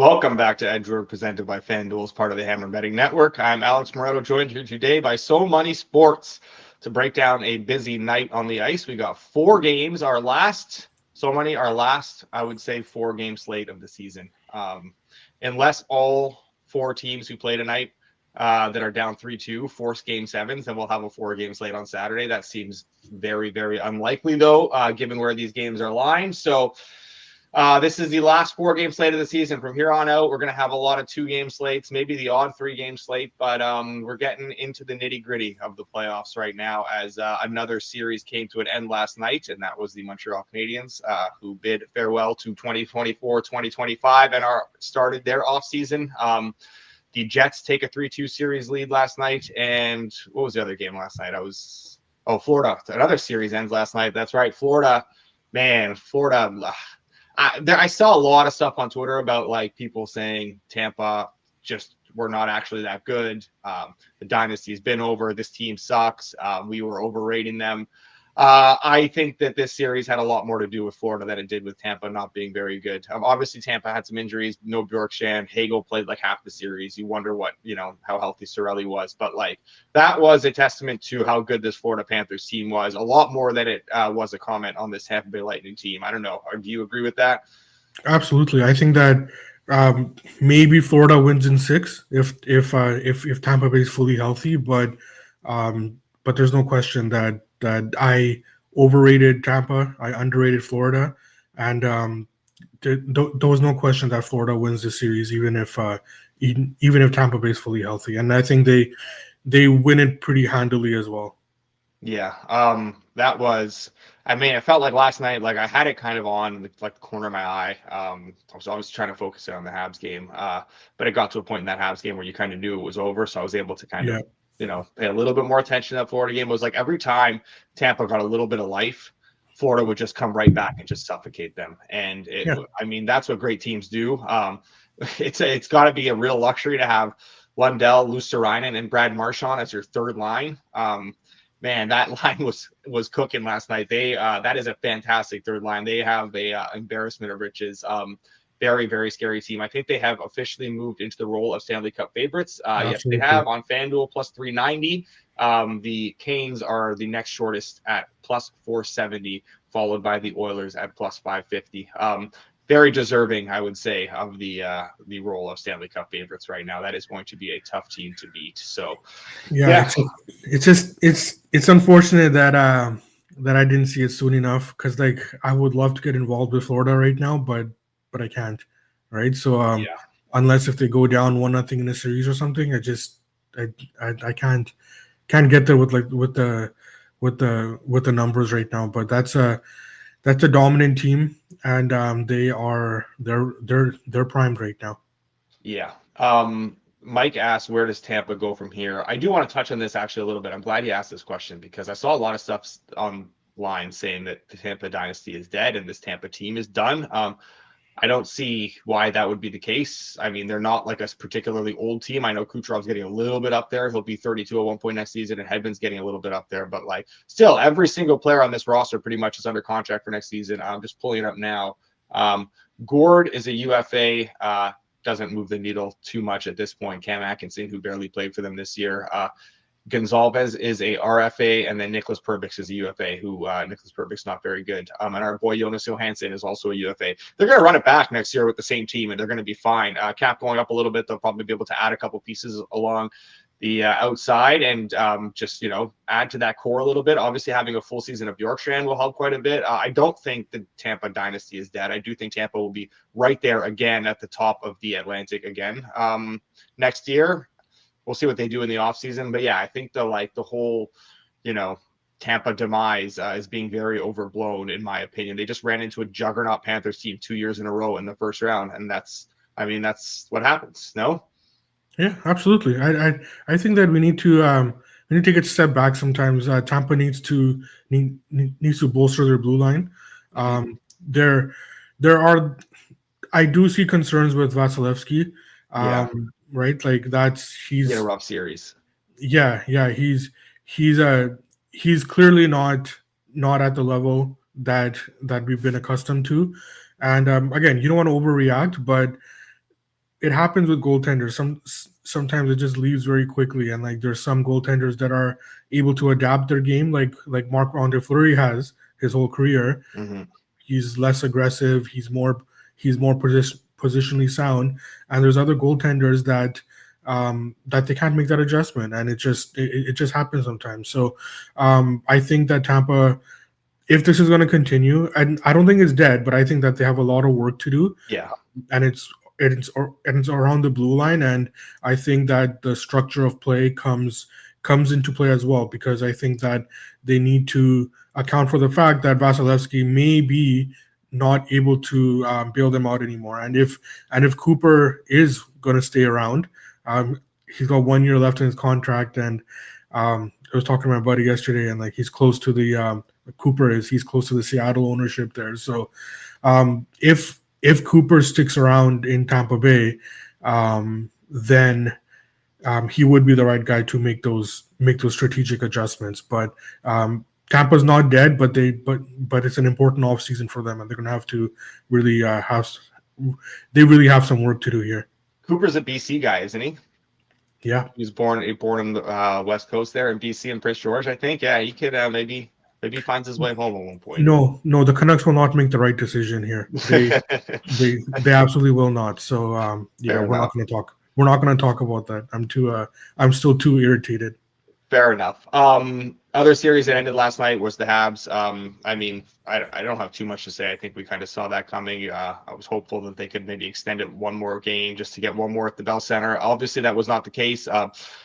Welcome back to Edgeworth, presented by FanDuel as part of the Hammer Betting Network. I'm Alex Moretto, joined here today by So Money Sports to break down a busy night on the ice. We got 4 games, our last, I would say, 4-game slate of the season. Unless all 4 teams who play tonight that are down 3-2 force game 7s, then we'll have a 4-game slate on Saturday. That seems very, very unlikely, though, given where these games are lying. So this is the last 4-game slate of the season. From here on out, we're going to have a lot of 2-game slates, maybe the odd 3-game slate, but we're getting into the nitty-gritty of the playoffs right now as another series came to an end last night, and that was the Montreal Canadiens, who bid farewell to 2024-2025 and started their offseason. The Jets take a 3-2 series lead last night, and what was the other game last night? Florida. Another series ends last night. That's right, Florida. I saw a lot of stuff on Twitter about like people saying Tampa just were not actually that good. The dynasty's been over. This team sucks. We were overrating them. I think that this series had a lot more to do with Florida than it did with Tampa not being very good. Obviously, Tampa had some injuries. No Bjorkstrand. Hagel played like half the series. You wonder how healthy Cirelli was. But like that was a testament to how good this Florida Panthers team was. A lot more than it was a comment on this Tampa Bay Lightning team. I don't know. Do you agree with that? Absolutely. I think that maybe Florida wins in 6 if Tampa Bay is fully healthy, but there's no question that I overrated Tampa, I underrated Florida, and there was no question that Florida wins the series, even if Tampa Bay is fully healthy, and I think they win it pretty handily as well. Yeah, it felt like last night, like I had it kind of on like the corner of my eye. I was trying to focus it on the Habs game, but it got to a point in that Habs game where you kind of knew it was over, so I was able to kind of pay a little bit more attention to that Florida game. It was like every time Tampa got a little bit of life, Florida would just come right back and just suffocate them. And that's what great teams do. It's got to be a real luxury to have Lundell, Luosterainen, and Brad Marchand as your third line. Man, that line was cooking last night. That is a fantastic third line. They have a embarrassment of riches. Very, very scary team. I think they have officially moved into the role of Stanley Cup favorites. Yes, they have on FanDuel plus 390. The Canes are the next shortest at plus 470, followed by the Oilers at plus 550. Very deserving, I would say, of the role of Stanley Cup favorites right now. That is going to be a tough team to beat. So, it's unfortunate that I didn't see it soon enough, because like I would love to get involved with Florida right now, but I can't, right? So unless if they go down 1-0 in a series or something, I can't get there with the numbers right now. But that's a dominant team, and they're primed right now. Yeah. Mike asked, where does Tampa go from here? I do want to touch on this actually a little bit. I'm glad you asked this question, because I saw a lot of stuff online saying that the Tampa dynasty is dead and this Tampa team is done. I don't see why that would be the case. I mean, they're not like a particularly old team. I know Kucherov's getting a little bit up there. He'll be 32 at one point next season, and Hedman's getting a little bit up there. But like, still, every single player on this roster pretty much is under contract for next season. I'm just pulling it up now. Gord is a UFA. Doesn't move the needle too much at this point. Cam Atkinson, who barely played for them this year. Gonzalez is a RFA, and then Nicholas Perbix is a UFA, who Nicholas Perbix not very good. And our boy Jonas Johansson is also a UFA. They're going to run it back next year with the same team, and they're going to be fine. Cap going up a little bit. They'll probably be able to add a couple pieces along the outside and just add to that core a little bit. Obviously, having a full season of Bjorkstrand will help quite a bit. I don't think the Tampa dynasty is dead. I do think Tampa will be right there again at the top of the Atlantic again next year. We'll see what they do in the offseason. But yeah, I think the whole, Tampa demise is being very overblown, in my opinion. They just ran into a juggernaut Panthers team 2 years in a row in the first round. And that's what happens. No? Yeah, absolutely. I think that we need to take a step back sometimes. Tampa needs to bolster their blue line. There are, I do see concerns with Vasilevsky. Right, like he's in a rough series. Yeah, he's clearly not at the level that we've been accustomed to. And again, you don't want to overreact, but it happens with goaltenders. Sometimes it just leaves very quickly, and like there's some goaltenders that are able to adapt their game, like Marc-Andre Fleury has his whole career. Mm-hmm. He's less aggressive. He's more positionally sound, and there's other goaltenders that they can't make that adjustment, and it just happens sometimes. So I think that Tampa, if this is going to continue, and I don't think it's dead, but I think that they have a lot of work to do, Yeah. and it's around the blue line, and I think that the structure of play comes into play as well, because I think that they need to account for the fact that Vasilevsky may be not able to bail them out anymore, and if Cooper is going to stay around, he's got 1 year left in his contract, and I was talking to my buddy yesterday, and like he's close to he's close to the Seattle ownership there, so if Cooper sticks around in Tampa Bay, then he would be the right guy to make those strategic adjustments. But Tampa's not dead, but it's an important offseason for them, and they're going to have to really really have some work to do here. Cooper's a BC guy, isn't he? Yeah, he was born in the West Coast there in BC in Prince George, I think. Yeah, he could maybe finds his way home at one point. No, the Canucks will not make the right decision here. They absolutely will not. So we're not going to talk about that. I'm still too irritated. Fair enough. Other series that ended last night was the Habs. I mean, I don't have too much to say. I think we kind of saw that coming. I was hopeful that they could maybe extend it one more game just to get one more at the Bell Center. Obviously, that was not the case.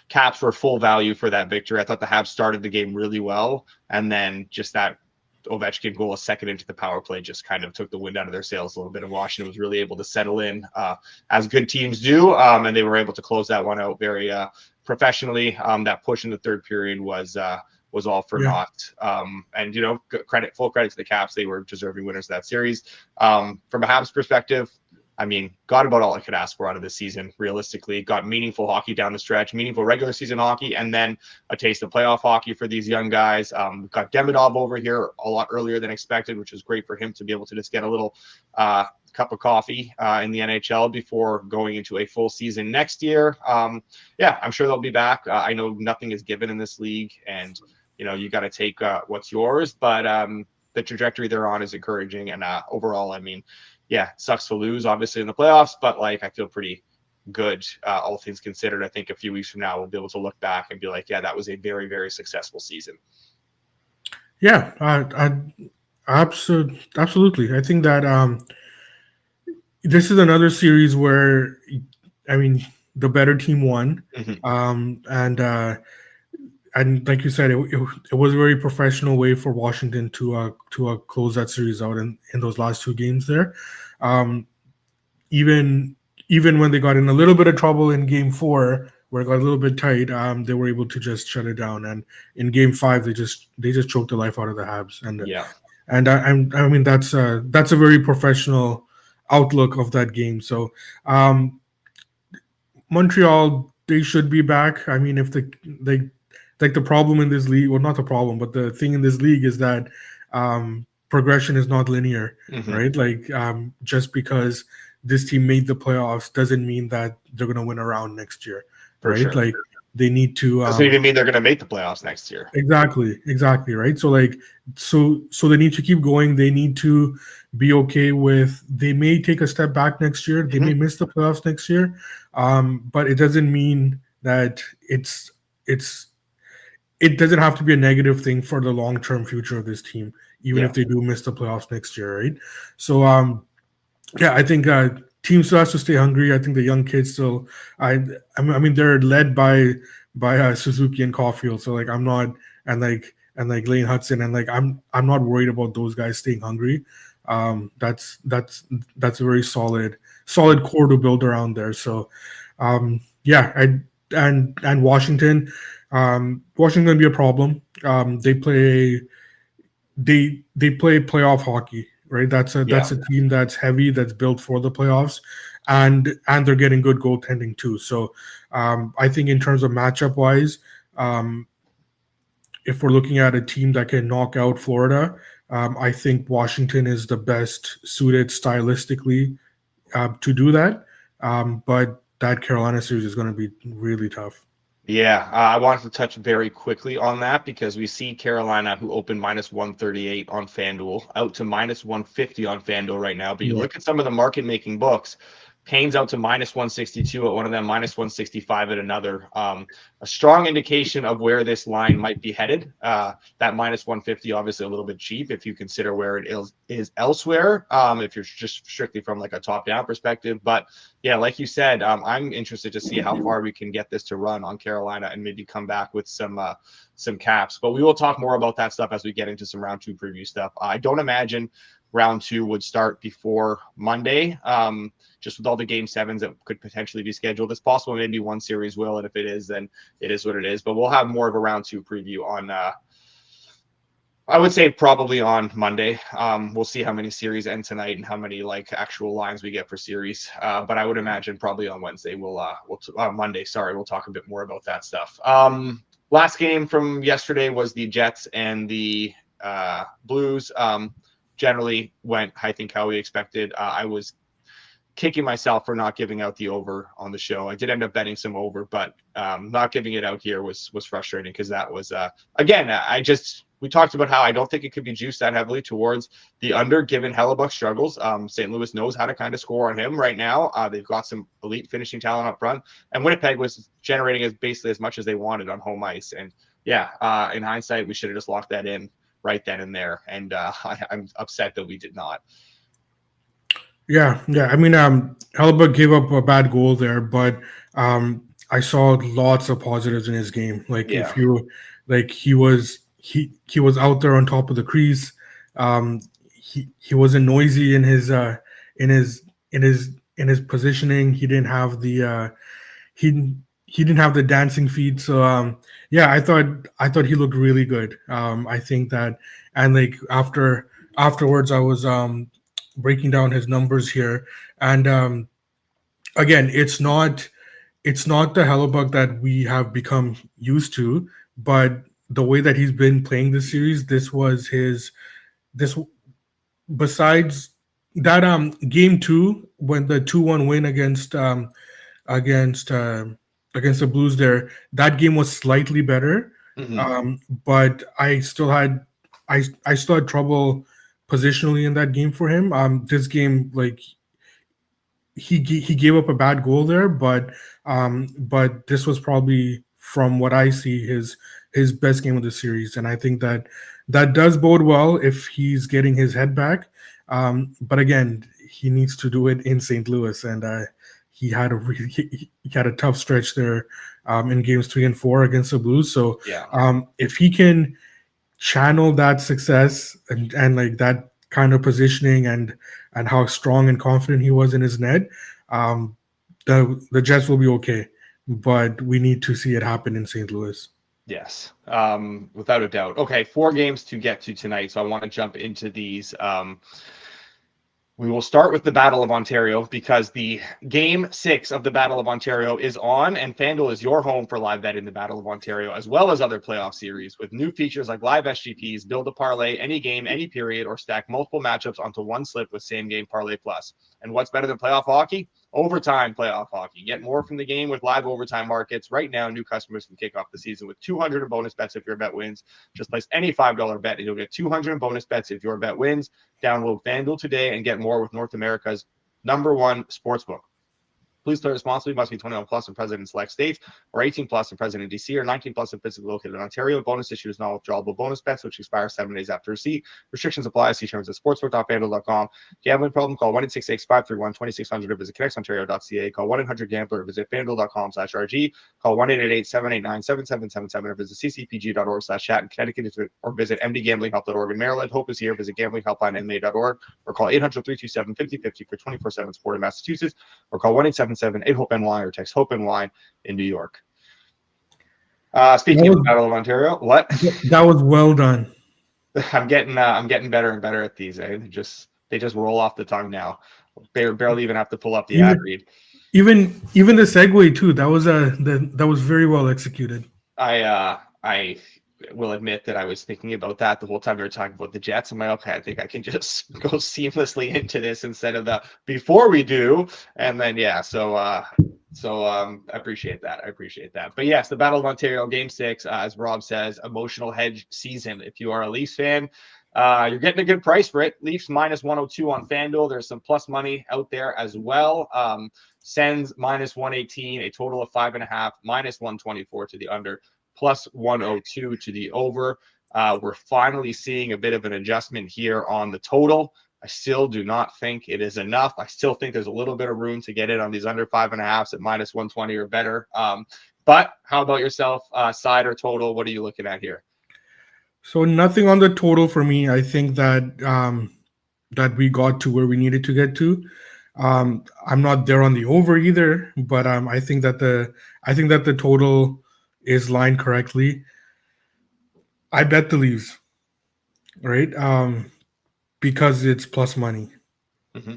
Caps were full value for that victory. I thought the Habs started the game really well, and then just that Ovechkin goal a second into the power play just kind of took the wind out of their sails a little bit, and Washington was really able to settle in as good teams do, and they were able to close that one out very professionally. That push in the third period was all for naught. And full credit to the Caps. They were deserving winners of that series. From a Habs perspective, I mean, got about all I could ask for out of this season. Realistically, got meaningful hockey down the stretch, meaningful regular season hockey, and then a taste of playoff hockey for these young guys. Got Demidov over here a lot earlier than expected, which was great for him to be able to just get a little cup of coffee in the NHL before going into a full season next year. I'm sure they'll be back. I know nothing is given in this league, and you got to take what's yours, but the trajectory they're on is encouraging, and overall, I mean, it sucks to lose obviously in the playoffs, but like I feel pretty good, all things considered. I think a few weeks from now we'll be able to look back and be like, that was a very, very successful season. Absolutely. I think that this is another series where, I mean, the better team won, and like you said, it was a very professional way for Washington to close that series out in those last two games there. Even when they got in a little bit of trouble in Game 4, where it got a little bit tight, they were able to just shut it down. And in Game 5, they just choked the life out of the Habs. And I mean that's a very professional outlook of that game. So Montreal, they should be back. I mean, if the problem in this league, well, not the problem, but the thing in this league is that progression is not linear, right? Like just because this team made the playoffs doesn't mean that they're going to win a round next year, right? Sure. Like they need to. Doesn't even mean they're going to make the playoffs next year. Exactly, right? So so they need to keep going. They need to be okay with. They may take a step back next year. They may miss the playoffs next year, but it doesn't mean that it doesn't have to be a negative thing for the long-term future of this team, even if they do miss the playoffs next year, right? So, I think team still has to stay hungry. I think the young kids still, I mean, they're led by Suzuki and Caulfield. So like, I'm not, and Lane Hudson, and like, I'm not worried about those guys staying hungry. That's a very solid core to build around there. So, and Washington. Washington going to be a problem. They play playoff hockey, right? That's a team that's heavy, that's built for the playoffs, and they're getting good goaltending too. So I think in terms of matchup wise, if we're looking at a team that can knock out Florida, I think Washington is the best suited stylistically to do that. But that Carolina series is going to be really tough. Yeah, I wanted to touch very quickly on that because we see Carolina, who opened minus 138 on FanDuel, out to minus 150 on FanDuel right now. But you look at some of the market making books, Kane's out to minus 162 at one of them, minus 165 at another. A strong indication of where this line might be headed. That minus 150, obviously a little bit cheap if you consider where it is elsewhere, if you're just strictly from like a top-down perspective. But yeah, like you said, I'm interested to see how far we can get this to run on Carolina and maybe come back with some caps. But we will talk more about that stuff as we get into some round 2 preview stuff. I don't imagine round 2 would start before Monday, just with all the game 7s that could potentially be scheduled. It's possible maybe one series will, and if it is, then it is what it is. But we'll have more of a round 2 preview on I would say probably on Monday. We'll see how many series end tonight and how many like actual lines we get for series. But I would imagine probably on Wednesday Monday. Sorry, we'll talk a bit more about that stuff. Last game from yesterday was the Jets and the Blues. Generally went, I think, how we expected. I was kicking myself for not giving out the over on the show. I did end up betting some over, but not giving it out here was frustrating because that was again. We talked about how I don't think it could be juiced that heavily towards the under, given Hellebuck's struggles. St. Louis knows how to kind of score on him right now. They've got some elite finishing talent up front, and Winnipeg was generating basically as much as they wanted on home ice. And yeah, in hindsight, we should have just locked that in right then and there. And I'm upset that we did not. Yeah. I mean, Hellebuck gave up a bad goal there, but I saw lots of positives in his game. Like if you like, he was out there on top of the crease. He wasn't noisy in his positioning. He didn't have the he didn't have the dancing feet. So yeah, I thought he looked really good. I think that, and like afterwards I was breaking down his numbers here, and again, it's not the Hellebuck that we have become used to, but the way that he's been playing this series, this besides that game 2 when the 2-1 win against the Blues there, that game was slightly better. But I still had trouble positionally in that game for him. This game, like he gave up a bad goal there, but this was probably, from what I see, his best game of the series, and I think that does bode well if he's getting his head back. But again, he needs to do it in St. Louis, and he had a tough stretch there in games 3 and 4 against the Blues. So if he can channel that success and like that kind of positioning and how strong and confident he was in his net, the Jets will be okay. But we need to see it happen in St. Louis. Yes, without a doubt. Okay, 4 games to get to tonight, so I want to jump into these. We will start with the Battle of Ontario because the Game 6 of the Battle of Ontario is on, and FanDuel is your home for live bet in the Battle of Ontario, as well as other playoff series with new features like live SGPs, build a parlay, any game, any period, or stack multiple matchups onto one slip with same game parlay plus. And what's better than playoff hockey? Overtime playoff hockey. Get more from the game with live overtime markets. Right now, new customers can kick off the season with 200 in bonus bets if your bet wins. Just place any $5 bet and you'll get 200 in bonus bets if your bet wins. Download FanDuel today and get more with North America's #1 sportsbook. Please play responsibly. Must be 21 plus and present in select states, or 18 plus and present in DC, or 19 plus and physically located in Ontario. Bonus issue is non-withdrawable bonus bets, which expire 7 days after receipt. Restrictions apply. See terms at sportsbook.fanduel.com. Gambling problem? Call 1-866-531-2600 or visit connexontario.ca. Call 1-800-GAMBLER or visit fanduel.com/RG. Call 1-888-789-7777 or visit ccpg.org/chat in Connecticut or visit mdgamblinghelp.org in Maryland. Hope is here. Visit gamblinghelplinema.org or call 800-327-5050 for 24/7 support in Massachusetts, or call 1-877-8-HOPE-NY or text HOPE-NY in New York. Speaking of the Battle of Ontario, what? That was well done. I'm getting better and better at these. They just roll off the tongue now. Barely even have to pull up the ad read. Even the segue too. That was very well executed. I will admit that I was thinking about that the whole time we were talking about the Jets. I'm like, okay, I think I can just go seamlessly into this instead of the before we do. And then, yeah, I appreciate that. I appreciate that. But yes, the Battle of Ontario Game 6, as Rob says, emotional hedge season. If you are a Leafs fan, you're getting a good price for it. Leafs minus 102 on FanDuel. There's some plus money out there as well. Sens minus 118, a total of 5.5, minus 124 to the under, plus 102 to the over. We're finally seeing a bit of an adjustment here on the total. I still do not think it is enough. I still think there's a little bit of room to get in on these under 5.5s at minus 120 or better. But how about yourself? Side or total? What are you looking at here? So nothing on the total for me. I think that that we got to where we needed to get to. I'm not there on the over either, but I think that the total is lined correctly. I bet the Leafs, right? Because it's plus money. Mm-hmm.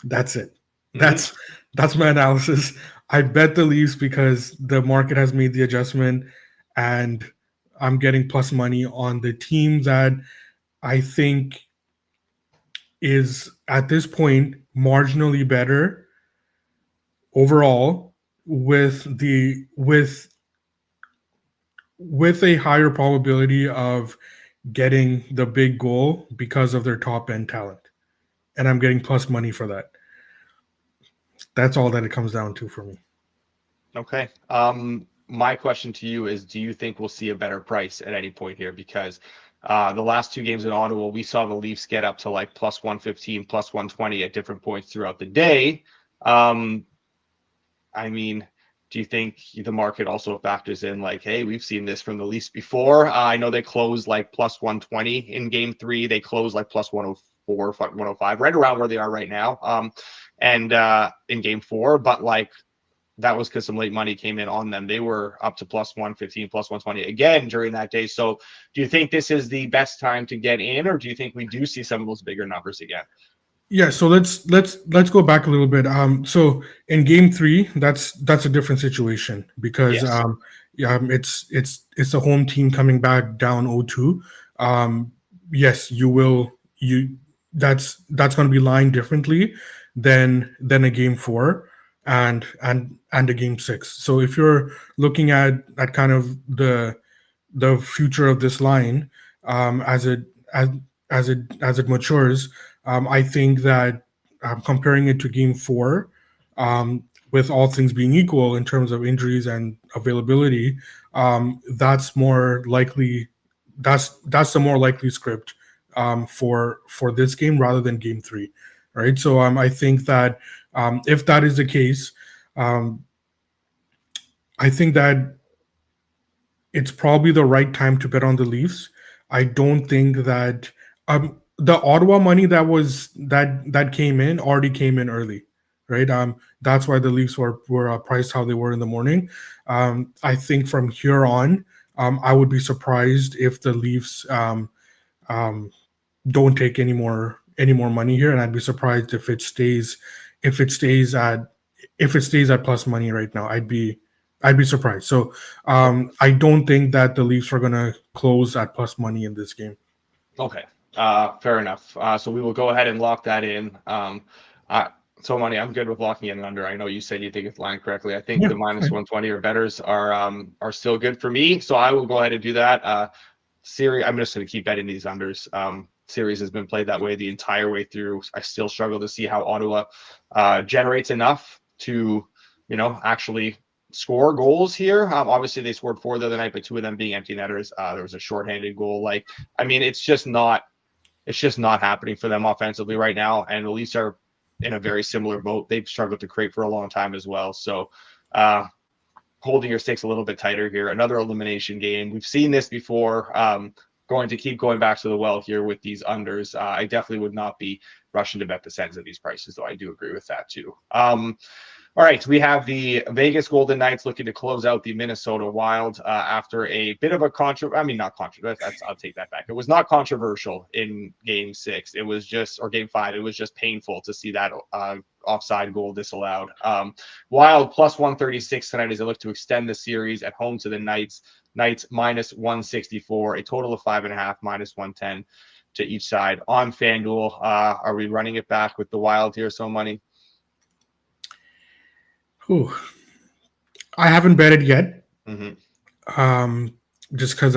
That's it. That's my analysis. I bet the Leafs because the market has made the adjustment, and I'm getting plus money on the team that I think is at this point marginally better overall with a higher probability of getting the big goal because of their top end talent. And I'm getting plus money for that. That's all that it comes down to for me. Okay. My question to you is, do you think we'll see a better price at any point here? Because the last two games in Ottawa, we saw the Leafs get up to like plus 115, plus 120 at different points throughout the day. I mean, do you think the market also factors in like, hey, we've seen this from the Leafs before? I know they closed like plus 120 in game 3. They closed like plus 104, 105, right around where they are right now. And in game 4, but like, that was because some late money came in on them. They were up to plus 115, plus 120 again during that day. So do you think this is the best time to get in, or do you think we do see some of those bigger numbers again? Yeah, so let's go back a little bit. So in game 3, that's a different situation because Yes. it's a home team coming back down 0-2. Yes, that's going to be lined differently than a game 4 and a game 6. So if you're looking at kind of the future of this line as it matures, I think that comparing it to Game 4, with all things being equal in terms of injuries and availability, that's more likely. That's the more likely script for this game rather than Game 3, right? So I think that if that is the case, I think that it's probably the right time to bet on the Leafs. I don't think that the Ottawa money that came in already came in early, right? That's why the Leafs were priced how they were in the morning. I think from here on, I would be surprised if the Leafs don't take any more money here, and I'd be surprised if it stays at plus money right now. I'd be surprised. So I don't think that the Leafs are going to close at plus money in this game. Okay. Fair enough. So we will go ahead and lock that in. So Money, I'm good with locking in under. I know you said you think it's lined correctly. I think the minus 120 or betters are still good for me. So I will go ahead and do that. Series, I'm just going to keep betting these unders. Series has been played that way the entire way through. I still struggle to see how Ottawa generates enough to, actually score goals here. Obviously, they scored 4 the other night, but 2 of them being empty netters. There was a shorthanded goal. It's just not happening for them offensively right now. And the Leafs are in a very similar boat. They've struggled to create for a long time as well. So holding your stakes a little bit tighter here. Another elimination game. We've seen this before. Going to keep going back to the well here with these unders. I definitely would not be rushing to bet the Sens at these prices, though I do agree with that too. All right, we have the Vegas Golden Knights looking to close out the Minnesota Wild after a bit of a not controversial. I'll take that back. It was not controversial in Game 6. It was just, or Game 5. It was just painful to see that offside goal disallowed. Wild plus 136 tonight as they look to extend the series at home to the Knights. Knights minus 164, a total of 5.5, minus 110 to each side on FanDuel. Are we running it back with the Wild here? So money. Ooh. I haven't bet it yet. Mm-hmm. Just because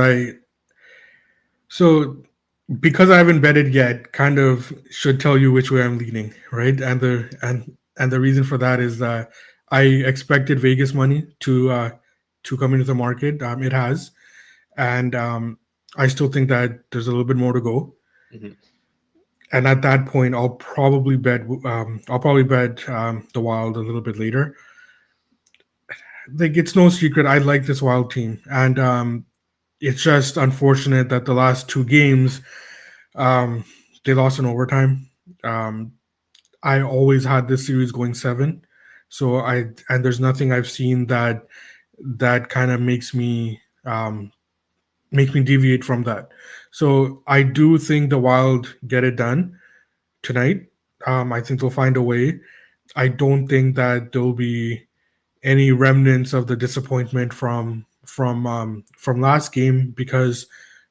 because I haven't betted yet, kind of should tell you which way I'm leaning, right? And the reason for that is that I expected Vegas money to come into the market. It has, and I still think that there's a little bit more to go. Mm-hmm. And at that point, I'll probably bet the Wild a little bit later. Like, it's no secret, I like this Wild team, and it's just unfortunate that the last two games they lost in overtime. Um, I always had this series going 7, so there's nothing I've seen that kind of makes me deviate from that. So I do think the Wild get it done tonight. I think they'll find a way. I don't think that there'll be any remnants of the disappointment from last game, because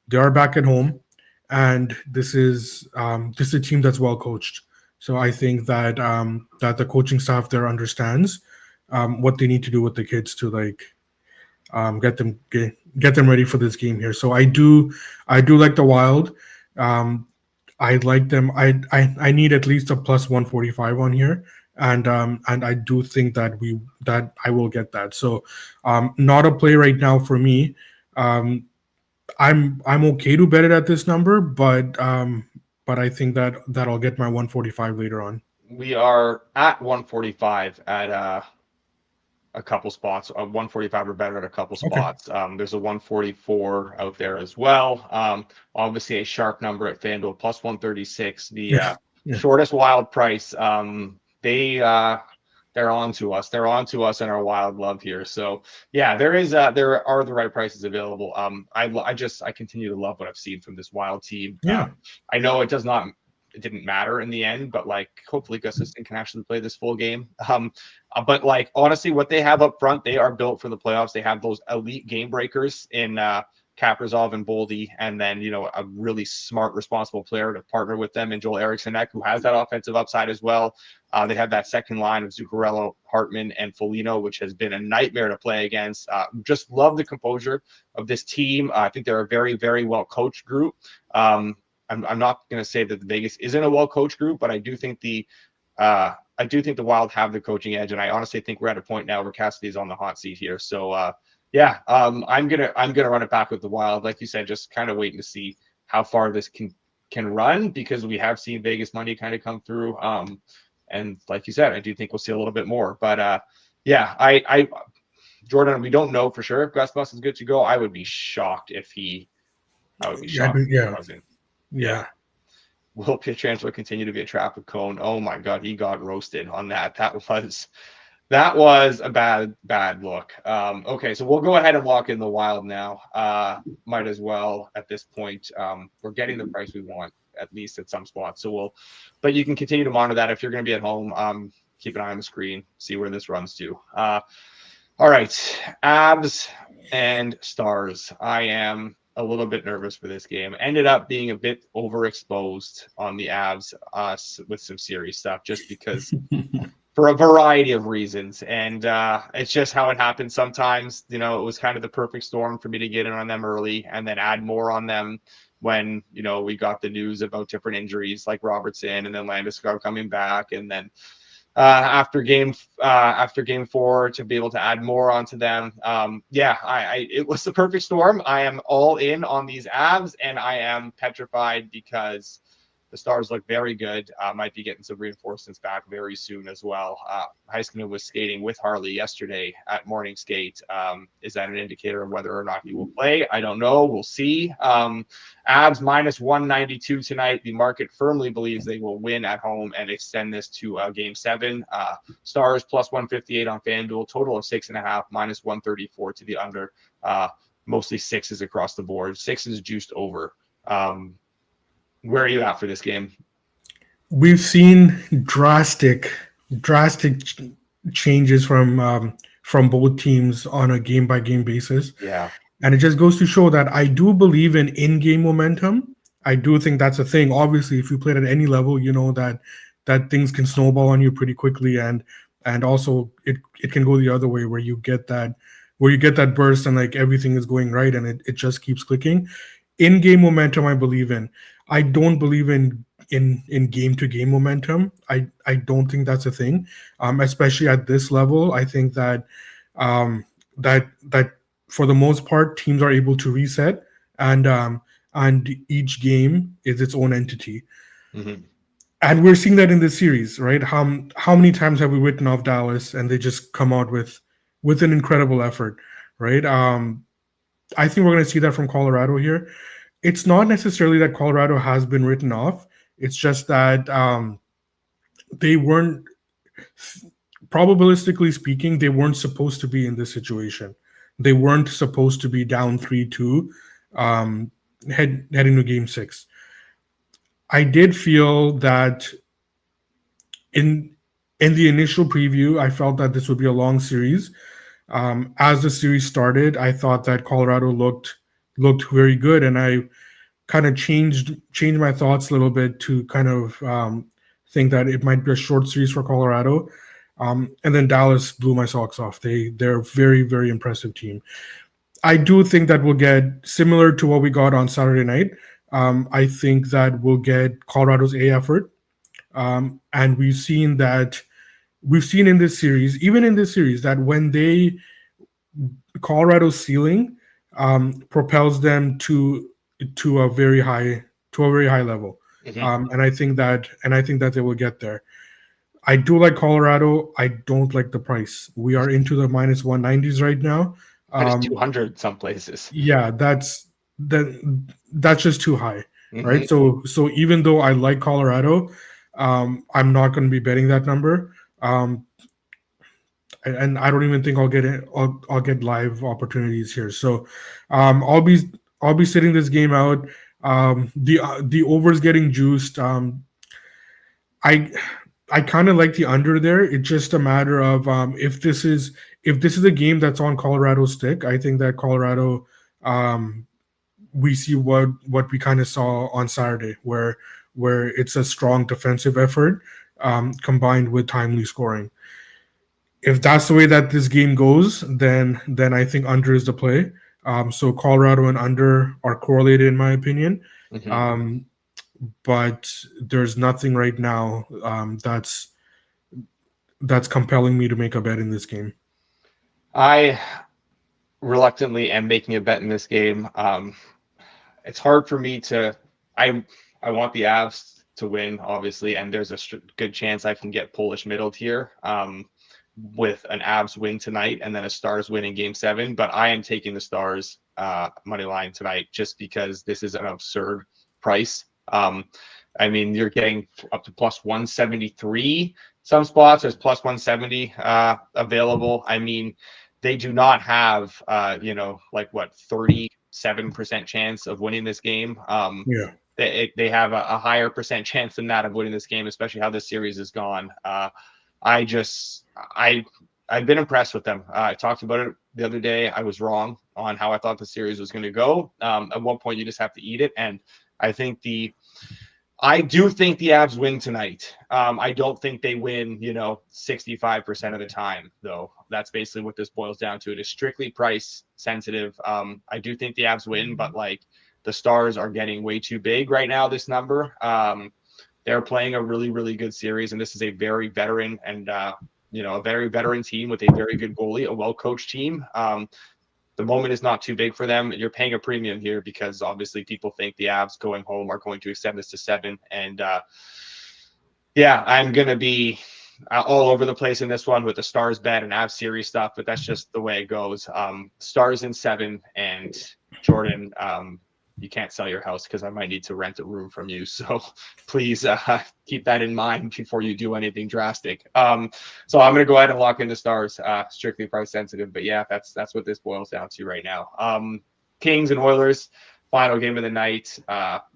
they are back at home, and this is a team that's well coached. So I think that that the coaching staff there understands what they need to do with the kids to like get them ready for this game here. So I do like the Wild. I like them. I need at least a plus 145 on here, and I do think that I will get that. So not a play right now for me. I'm okay to bet it at this number, but I think that I'll get my 145 later on. We are at 145 at a couple spots. 145 or better at a couple spots. Okay. There's a 144 out there as well. Obviously a sharp number at FanDuel, plus 136. The shortest Wild price. They're on to us. They're on to us and our Wild love here. So yeah, there are the right prices available. I continue to love what I've seen from this Wild team. Yeah. I know it didn't matter in the end, but like hopefully Gustafsson can actually play this full game. But like honestly, what they have up front, they are built for the playoffs. They have those elite game breakers in Kaprizov and Boldy, and then a really smart, responsible player to partner with them in Joel Eriksson, who has that offensive upside as well. They have that second line of Zuccarello, Hartman, and Foligno, which has been a nightmare to play against. Just love the composure of this team. I think they're a very, very well coached group. I'm not going to say that the Vegas isn't a well-coached group, but I do think the Wild have the coaching edge, and I honestly think we're at a point now where Cassidy's on the hot seat here. So I'm gonna run it back with the Wild, like you said, just kind of waiting to see how far this can run, because we have seen Vegas money kind of come through. And like you said, I do think we'll see a little bit more. But Jordan, we don't know for sure if Gus Bus is good to go. I would be shocked if he. I would be shocked. If he wasn't. Yeah. Will Pietrangelo continue to be a trap with Cone? Oh my God, he got roasted on that. That was a bad look. Okay, so we'll go ahead and lock in the Wild now. Might as well at this point. We're getting the price we want, at least at some spots. But you can continue to monitor that if you're going to be at home. Keep an eye on the screen, see where this runs to. All right, Avs and Stars. I am a little bit nervous for this game. Ended up being a bit overexposed on the Avs with some serious stuff, just because for a variety of reasons. And it's just how it happens sometimes. It was kind of the perfect storm for me to get in on them early and then add more on them when, we got the news about different injuries like Robertson and then Landeskog coming back. And then after game 4 to be able to add more onto them. It was the perfect storm. I am all in on these Avs, and I am petrified because the Stars look very good. Might be getting some reinforcements back very soon as well. Heiskanen was skating with Harley yesterday at morning skate. Is that an indicator of whether or not he will play? I don't know. We'll see. Avs minus 192 tonight. The market firmly believes they will win at home and extend this to game 7. Stars plus 158 on FanDuel. Total of 6.5, minus 134 to the under. Mostly 6s across the board. 6s juiced over. Where are you at for this game? We've seen drastic changes from both teams on a game by game basis. Yeah. And it just goes to show that I do believe in in-game momentum. I do think that's a thing. Obviously, if you played at any level, you know that things can snowball on you pretty quickly, and also it can go the other way where you get that burst and like everything is going right and it just keeps clicking. In-game momentum, I believe in. I don't believe in game-to-game momentum. I don't think that's a thing, especially at this level. I think that that for the most part, teams are able to reset, and each game is its own entity. Mm-hmm. And we're seeing that in this series, right? How many times have we written off Dallas and they just come out with an incredible effort, right? I think we're going to see that from Colorado here. It's not necessarily that Colorado has been written off. It's just that they weren't, probabilistically speaking, they weren't supposed to be in this situation. They weren't supposed to be down 3-2 heading to game 6. I did feel that in the initial preview, I felt that this would be a long series. As the series started, I thought that Colorado looked very good, and I kind of changed my thoughts a little bit to kind of think that it might be a short series for Colorado. And then Dallas blew my socks off. They're a very, very impressive team. I do think that we'll get similar to what we got on Saturday night. I think that we'll get Colorado's A effort. And we've seen in this series, even in this series, that when Colorado's ceiling propels them to a very high level. Mm-hmm. And I think that they will get there. I do like Colorado. I don't like the price. We are into the minus 190s right now. Minus 200 some places. Yeah, that's just too high, Mm-hmm. right? So even though I like Colorado, I'm not going to be betting that number. And I don't even think I'll get it. I'll get live opportunities here. So I'll be sitting this game out. The over's getting juiced. I I kind of like the under there. It's just a matter of if this is a game that's on Colorado's stick. I think that Colorado, we see what we kind of saw on Saturday, where it's a strong defensive effort combined with timely scoring. If that's the way that this game goes, then I think under is the play. So Colorado and under are correlated in my opinion. Mm-hmm. Um, but there's nothing right now that's compelling me to make a bet in this game. I reluctantly am making a bet in this game. It's hard for me to. I want the Avs to win, obviously, and there's a good chance I can get Polish middled here with an Avs win tonight and then a Stars win in Game 7. But I am taking the Stars money line tonight just because this is an absurd price. I mean, you're getting up to plus 173. Some spots there's plus 170 available. I mean, they do not have, like what, 37% chance of winning this game. Yeah. They have a higher percent chance than that of winning this game, especially how this series has gone. I've been impressed with them. I talked about it the other day. I was wrong on how I thought the series was going to go. At one point, you just have to eat it, and I do think the Avs win tonight. I don't think they win, 65% of the time, though. That's basically what this boils down to. It is strictly price sensitive. I do think the Avs win, but like the Stars are getting way too big right now, this number. They're playing a really, really good series, and this is a very veteran and, a very veteran team with a very good goalie, a well-coached team. The moment is not too big for them. You're paying a premium here because obviously people think the Avs going home are going to extend this to 7. And I'm going to be all over the place in this one with the Stars bet and Avs series stuff, but that's just the way it goes. Stars in 7, and Jordan, you can't sell your house because I might need to rent a room from you. So please keep that in mind before you do anything drastic. So I'm going to go ahead and lock in the Stars, strictly price sensitive. But yeah, that's what this boils down to right now. Kings and Oilers, final game of the night.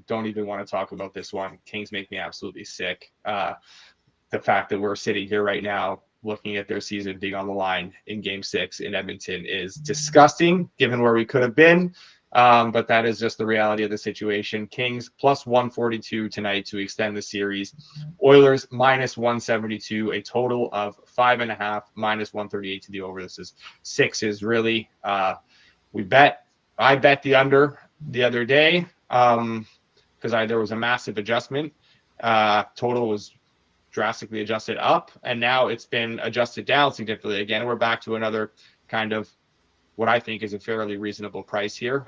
Don't even want to talk about this one. Kings make me absolutely sick. The fact that we're sitting here right now, looking at their season being on the line in Game 6 in Edmonton is disgusting, given where we could have been. But that is just the reality of the situation. Kings plus 142 tonight to extend the series. Oilers minus 172, a total of 5.5, minus 138 to the over. This is 6 is really, I bet the under the other day because there was a massive adjustment. Total was drastically adjusted up, and now it's been adjusted down significantly. Again, we're back to another kind of what I think is a fairly reasonable price here.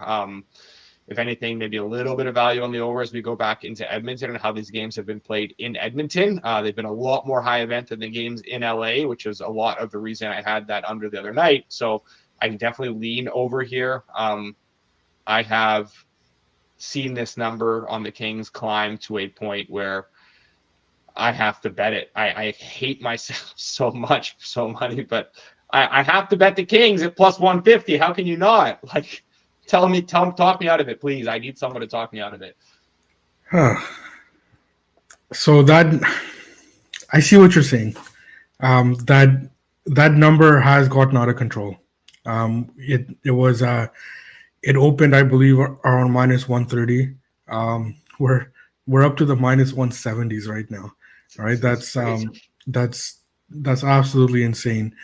If anything, maybe a little bit of value on the over as we go back into Edmonton and how these games have been played in Edmonton. They've been a lot more high event than the games in LA, which is a lot of the reason I had that under the other night. So I can definitely lean over here. I have seen this number on the Kings climb to a point where I have to bet it. I hate myself so much for so money, but I have to bet the Kings at plus 150. How can you not? Like, talk me out of it, please. I need someone to talk me out of it. So that I see what you're saying. That number has gotten out of control. It opened, I believe, around minus 130. We're up to the minus 170s right now. All right, that's absolutely insane.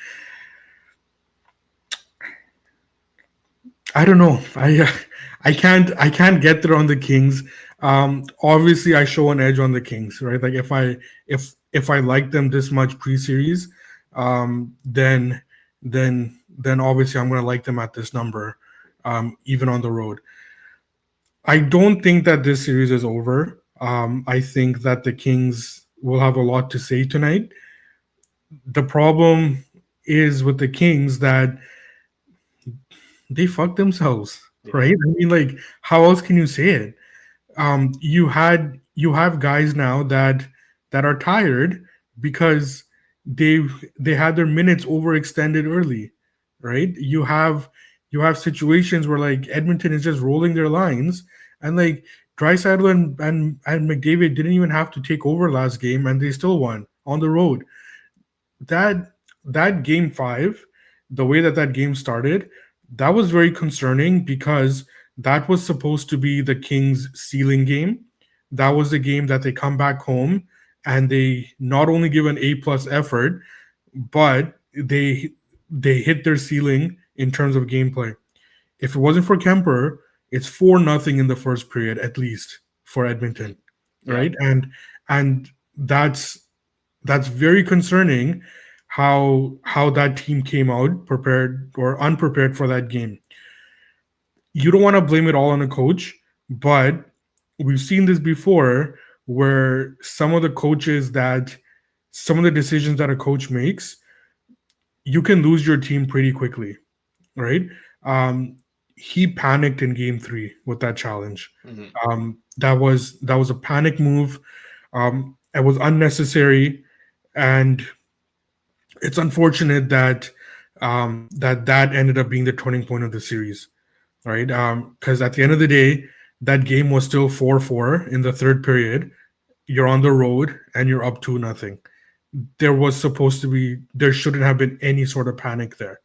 I don't know. I can't get there on the Kings. Obviously, I show an edge on the Kings, right? Like if I like them this much pre-series, then obviously I'm going to like them at this number, even on the road. I don't think that this series is over. I think that the Kings will have a lot to say tonight. The problem is with the Kings that they fucked themselves, right? I mean, like, how else can you say it? You have guys now that are tired because they had their minutes overextended early, right? You have situations where like Edmonton is just rolling their lines, and like Draisaitl and McDavid didn't even have to take over last game, and they still won on the road. That game 5, the way that game started, that was very concerning because that was supposed to be the Kings' ceiling game. That was the game that they come back home and they not only give an A+ effort, but they hit their ceiling in terms of gameplay. If it wasn't for Kemper, it's 4-0 in the first period at least for Edmonton, right? And that's very concerning how that team came out prepared or unprepared for that game. You don't want to blame it all on a coach, but we've seen this before where some of the decisions that a coach makes, you can lose your team pretty quickly, right? He panicked in game 3 with that challenge. Mm-hmm. That was a panic move. It was unnecessary, and it's unfortunate that that ended up being the turning point of the series, right? Because at the end of the day, that game was still 4-4 in the third period. You're on the road and you're up 2-0. There shouldn't have been any sort of panic there,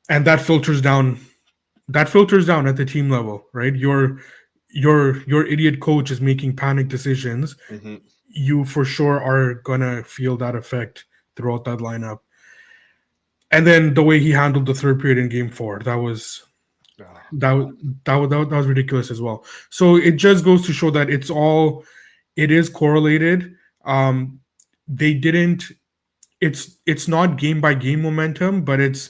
and that filters down at the team level, right? Your idiot coach is making panic decisions. Mm-hmm. You for sure are gonna feel that effect throughout that lineup. And then the way he handled the third period in game 4, that was ridiculous as well. So it just goes to show that it is correlated. It's not game by game momentum, but it's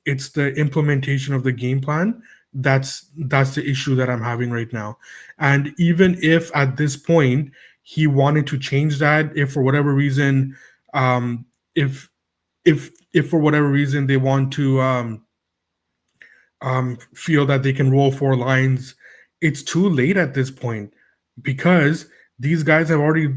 the implementation of the game plan. That's the issue that I'm having right now. And even if at this point he wanted to change that, if for whatever reason, if for whatever reason they want to feel that they can roll 4 lines, it's too late at this point because these guys are already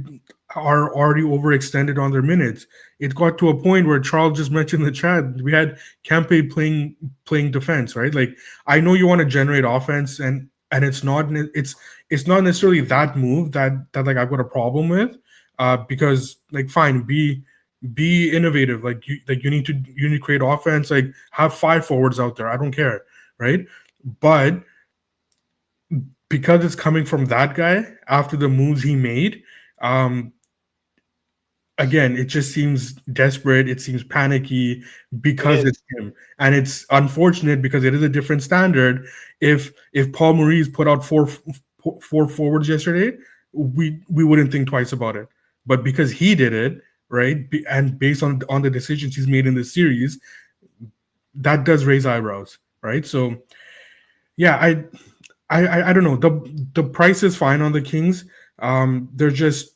overextended on their minutes. It got to a point where Charles just mentioned in the chat, we had Kempe playing defense, right? Like, I know you want to generate offense, and it's not necessarily that move that like I've got a problem with, because like fine, be be innovative. Like you need to create offense. Like have 5 forwards out there. I don't care, right? But because it's coming from that guy after the moves he made, um, again, it just seems desperate. It seems panicky It because it's is. him, and it's unfortunate because it is a different standard. If Paul Maurice put out four forwards yesterday, we wouldn't think twice about it. But because he did it, right, and based on the decisions he's made in this series, that does raise eyebrows, right? So yeah, I don't know. The price is fine on the Kings. They're just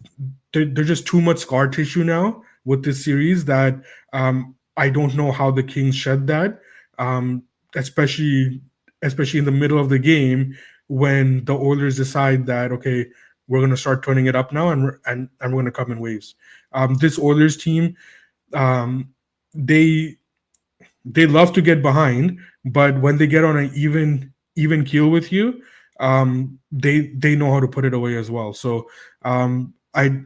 too much scar tissue now with this series that I don't know how the Kings shed that, um, especially especially in the middle of the game when the Oilers decide that okay, we're going to start turning it up now and we're going to come in waves. This Oilers team, um, they they love to get behind, but when they get on an even keel with you, they know how to put it away as well. So I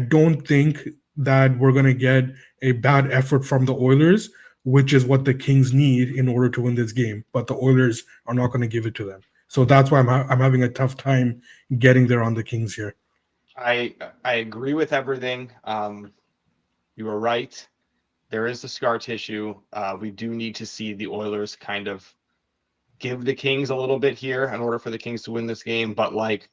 don't think that we're gonna get a bad effort from the Oilers, which is what the Kings need in order to win this game. But the Oilers are not going to give it to them. So that's why I'm having a tough time getting there on the Kings here. I agree with everything. You were right. There is the scar tissue. We do need to see the Oilers kind of give the Kings a little bit here in order for the Kings to win this game. But like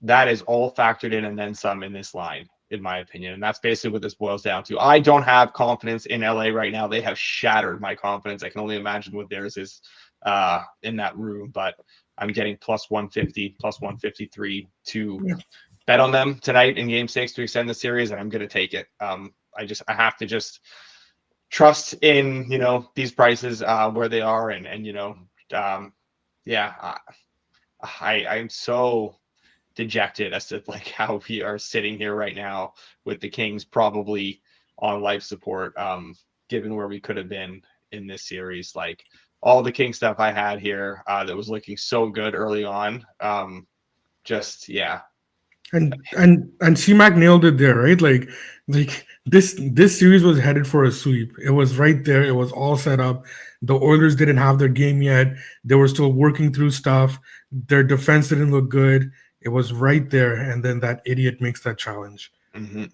that is all factored in and then some in this line, in my opinion. And that's basically what this boils down to. I don't have confidence in LA right now. They have shattered my confidence. I can only imagine what theirs is in that room. But I'm getting plus 150, plus 153 to bet on them tonight in Game 6 to extend the series, and I'm going to take it. I have to just trust in these prices where they are, and I'm so dejected as to like how we are sitting here right now with the Kings probably on life support, given where we could have been in this series. Like all the King stuff I had here that was looking so good early on. And C-Mac nailed it there, right? Like this series was headed for a sweep. It was right there. It was all set up. The Oilers didn't have their game yet. They were still working through stuff. Their defense didn't look good. It was right there, and then that idiot makes that challenge. Mm-hmm.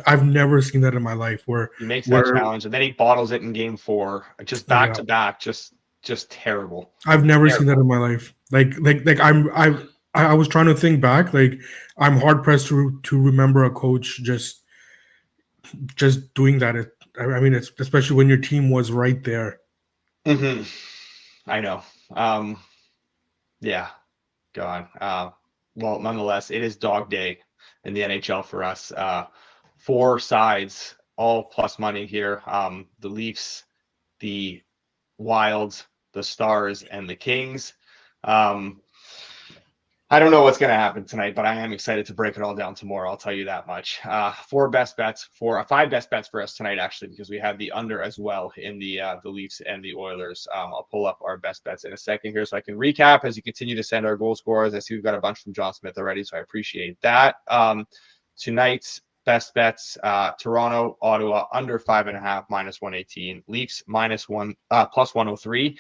I've never seen that in my life where he makes that challenge and then he bottles it in Game 4, just back to back, just terrible. I've never seen that in my life. I was trying to think back. Like I'm hard pressed to remember a coach just doing that. I mean, it's especially when your team was right there. Mm-hmm. I know. Yeah. God. Well, nonetheless, it is dog day in the NHL for us. 4 sides, all plus money here. The Leafs, the Wilds, the Stars, and the Kings. I don't know what's going to happen tonight, but I am excited to break it all down tomorrow. I'll tell you that much. 5 best bets for us tonight, actually, because we have the under as well in the Leafs and the Oilers. I'll pull up our best bets in a second here so I can recap as you continue to send our goal scorers. I see we've got a bunch from John Smith already, so I appreciate that. Tonight's best bets: Toronto, Ottawa under 5.5 minus 118, Leafs plus 103.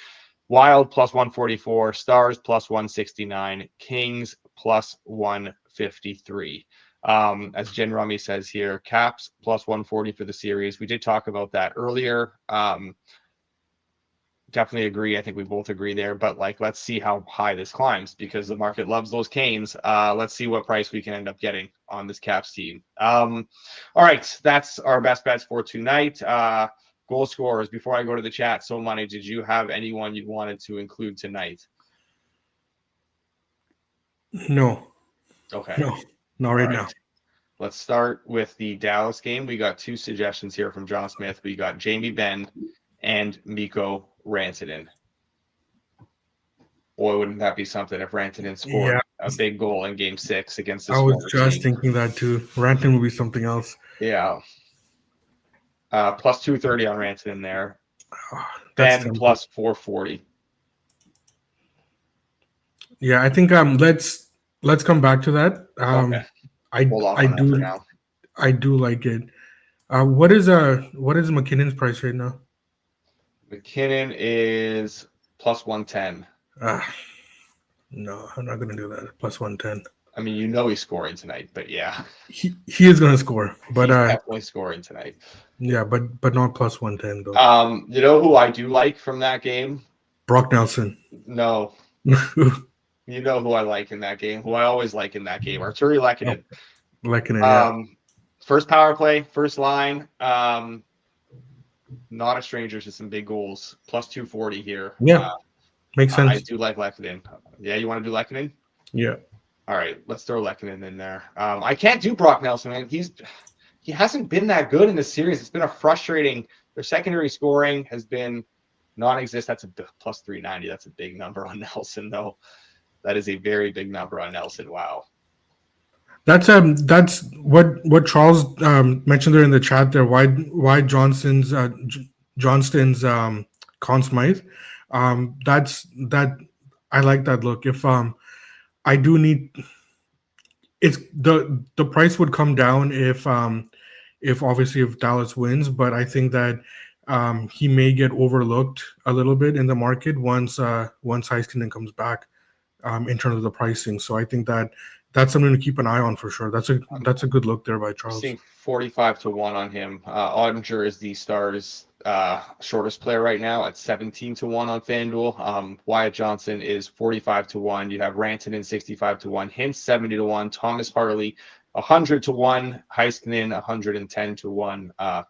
Wild plus 144, Stars plus 169, Kings plus 153. As Jen Rummy says here, Caps plus 140 for the series. We did talk about that earlier. Definitely agree. I think we both agree there, but let's see how high this climbs because the market loves those Canes. Let's see what price we can end up getting on this Caps team. All right, that's our best bets for tonight. Goal scorers, before I go to the chat, So Money, did you have anyone you wanted to include tonight? No. Okay. No, not right now. Let's start with the Dallas game. We got 2 suggestions here from John Smith. We got Jamie Benn and Mikko Rantanen. Boy, wouldn't that be something if Rantanen scored a big goal in Game 6 against the I was just thinking that too. Rantanen would be something else. Yeah. Plus 230 on Rantanen there. That's Benn plus 440. Yeah, I think let's come back to that. Okay. I do like it. What is McKinnon's price right now? McKinnon is plus 110. No, I'm not gonna do that. Plus 110. I mean, he's scoring tonight, but yeah, He is gonna score, but he's definitely scoring tonight. yeah, but not plus 110 though. You know who I do like from that game? Brock Nelson. No. You know who I like in that game, who I always like in that game, Arturi Lehkonen. Lehkonen, yeah. First power play, first line. Not a stranger to some big goals. Plus 240 here. Yeah, makes sense. I do like Lehkonen. Yeah, you want to do Lehkonen? Yeah. All right, let's throw Lehkonen in there. I can't do Brock Nelson, man. He hasn't been that good in the series. It's been a frustrating. Their secondary scoring has been non-existent. That's a plus 390. That's a big number on Nelson, though. That is a very big number on Nelson. Wow. That's what Charles mentioned there in the chat there. Why Johnston's Conn Smythe. That's that. I like that look. If I do need, it's the price would come down if obviously if Dallas wins, but I think that he may get overlooked a little bit in the market once Heiskanen comes back in terms of the pricing. So I think that's something to keep an eye on for sure. That's a good look there by Charles. Seeing 45-1 on him. Ottinger is the Stars' shortest player right now at 17-1 on FanDuel. Wyatt Johnson is 45-1. You have Rantanen 65-1, Hintz 70-1, Thomas Harley 100-1, Heiskanen 110-1.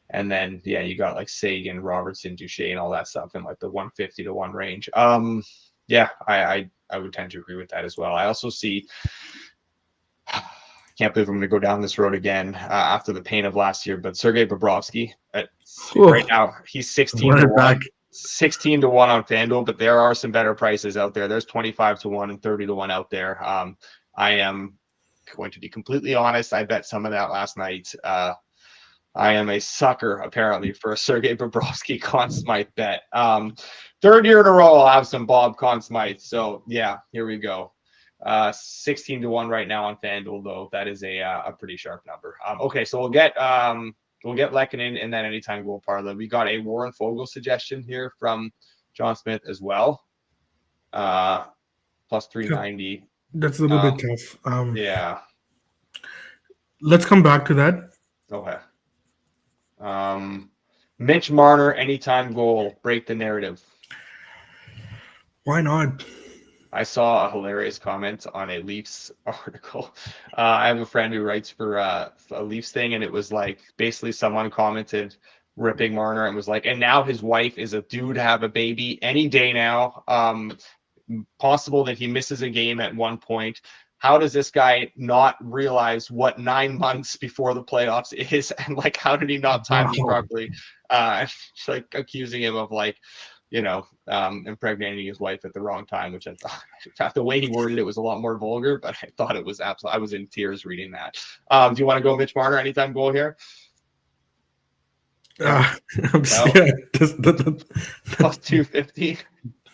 And then you got like Sagan, Robertson, Duchesne, and all that stuff in like the 150-1 range. I would tend to agree with that as well. I also see. Can't believe I'm going to go down this road again after the pain of last year. But Sergei Bobrovsky, right now, he's 16-1. 16-1 on FanDuel, but there are some better prices out there. There's 25-1 and 30-1 out there. I am going to be completely honest. I bet some of that last night. I am a sucker, apparently, for a Sergei Bobrovsky Conn Smythe bet. Third year in a row, I'll have some Bob Conn Smythe. So, yeah, here we go. 16-1 right now on FanDuel, though. That is a pretty sharp number. Okay, so we'll get Lehkonen in that anytime goal parlay. We got a Warren Fogle suggestion here from John Smith as well. Plus 390. That's a little bit tough. Yeah. Let's come back to that. Okay. Mitch Marner, anytime goal, break the narrative. Why not? I saw a hilarious comment on a Leafs article. I have a friend who writes for a Leafs thing, and it was like basically someone commented ripping Marner and was like, and now his wife is due to have a baby any day now. Possible that he misses a game at one point. How does this guy not realize what 9 months before the playoffs is? And like, how did he not time it properly? Like accusing him of like, impregnating his wife at the wrong time, which I thought the way he worded it was a lot more vulgar, but I thought it was absolutely, I was in tears reading that. Do you want to go Mitch Marner anytime goal here? Plus 250.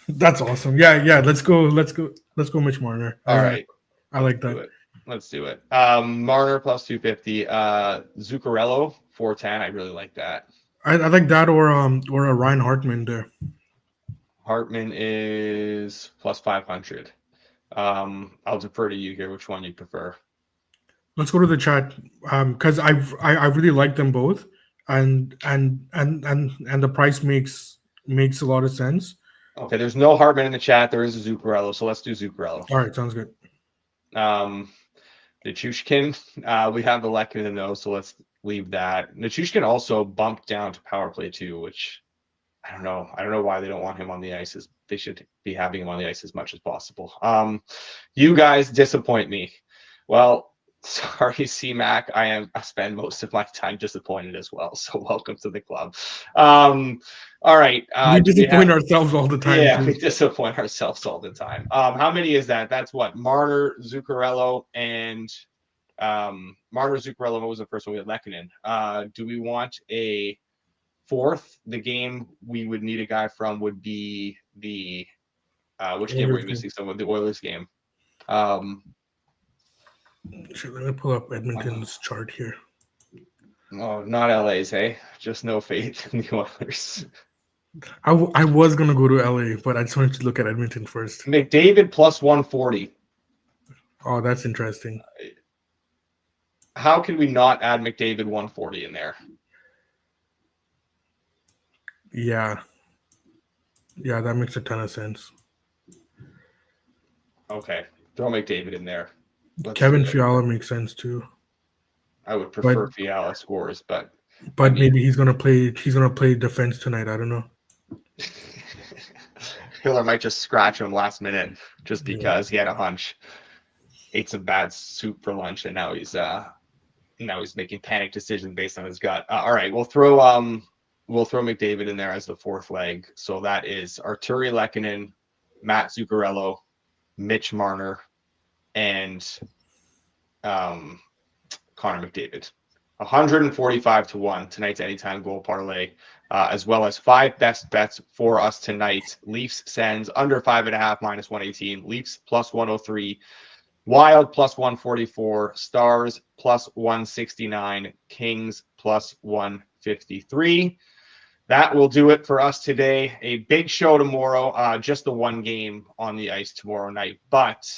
That's awesome. Yeah. Let's go Mitch Marner. All right. I like that. Let's do it. Marner plus 250. Zuccarello 410. I really like that. I like that or a Ryan Hartman there. Hartman is plus 500. I'll defer to you here. Which one you prefer? Let's go to the chat because I really like them both, and the price makes a lot of sense. Okay, there's no Hartman in the chat. There is a Zuccarello, so let's do Zuccarello. All right, sounds good. Nichushkin, we have the Lehkonen though, so let's leave that. Nichushkin also bumped down to power play too, which I don't know. I don't know why they don't want him on the ice. They should be having him on the ice as much as possible. You guys disappoint me. Well, sorry, C-Mac. I spend most of my time disappointed as well. So welcome to the club. All right. We disappoint ourselves all the time. Yeah, we disappoint ourselves all the time. How many is that? That's what? Marner, Zuccarello, and Marner, Zuccarello. What was the first one? We had Lehkonen. Do we want a fourth? The game we would need a guy from would be the which game were you missing? Someone, the Oilers game. Sure, let me pull up Edmonton's chart here. Oh, not LA's, hey? Just no faith in the Oilers. I was gonna go to LA, but I just wanted to look at Edmonton first. McDavid plus 140. Oh, that's interesting. How can we not add McDavid 140 in there? Yeah, that makes a ton of sense. Okay, throw McDavid in there. Kevin Fiala makes sense too. I would prefer Fiala scores, but maybe he's gonna play defense tonight. I don't know. Hiller might just scratch him last minute just because he had a hunch, ate some bad soup for lunch, and now he's making panic decisions based on his gut. All right, we'll throw McDavid in there as the fourth leg. So that is Arturi Lehkonen, Matt Zuccarello, Mitch Marner, and Connor McDavid. 145-1 tonight's anytime goal parlay, as well as 5 best bets for us tonight. Leafs Sens under 5.5 minus 118. Leafs plus 103. Wild plus 144. Stars plus 169. Kings plus 153. That will do it for us today. A big show tomorrow. Just the one game on the ice tomorrow night, but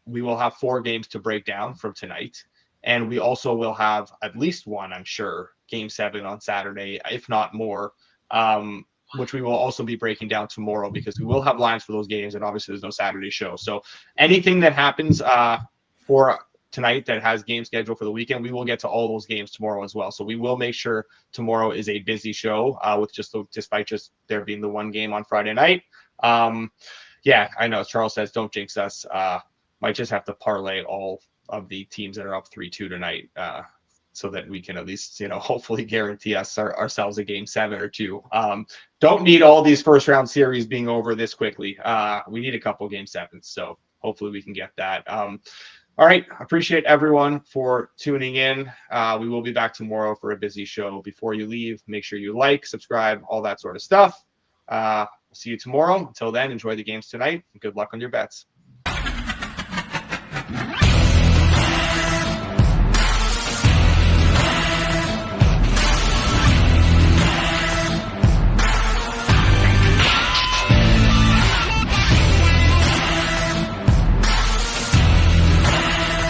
we will have 4 games to break down from tonight. And we also will have at least one, I'm sure, Game 7 on Saturday, if not more, which we will also be breaking down tomorrow because we will have lines for those games, and obviously there's no Saturday show. So anything that happens for tonight that has game scheduled for the weekend, we will get to all those games tomorrow as well. So we will make sure tomorrow is a busy show despite just there being the one game on Friday night. Yeah, I know. As Charles says, don't jinx us. Might just have to parlay all of the teams that are up 3-2 tonight, so that we can at least, hopefully guarantee ourselves a game 7 or 2. Don't need all these first round series being over this quickly. We need a couple game 7s, so hopefully we can get that. All right, appreciate everyone for tuning in. We will be back tomorrow for a busy show. Before you leave, make sure you like, subscribe, all that sort of stuff. See you tomorrow. Until then, enjoy the games tonight, and good luck on your bets.